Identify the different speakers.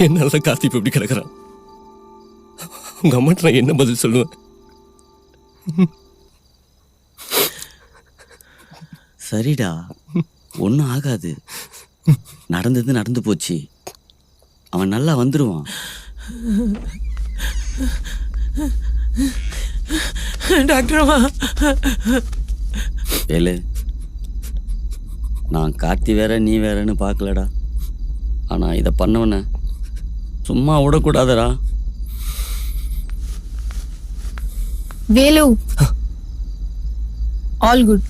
Speaker 1: என்னால கார்த்தி இப்ப இப்படி கிடக்குறான். உங்க அம்மாட்ட நான் என்ன பதில் சொல்லுவேன்?
Speaker 2: சரிடா, ஒன்றும் ஆகாது. நடந்தது நடந்து போச்சு. அவன் நல்லா வந்துடுவான்.
Speaker 3: டாக்டரம்மா,
Speaker 2: வேலு, நான் கார்த்தி வேற நீ வேறன்னு பார்க்கலடா. ஆனால் இதை பண்ணவன சும்மா விடக்கூடாதடா.
Speaker 4: Velu, all good.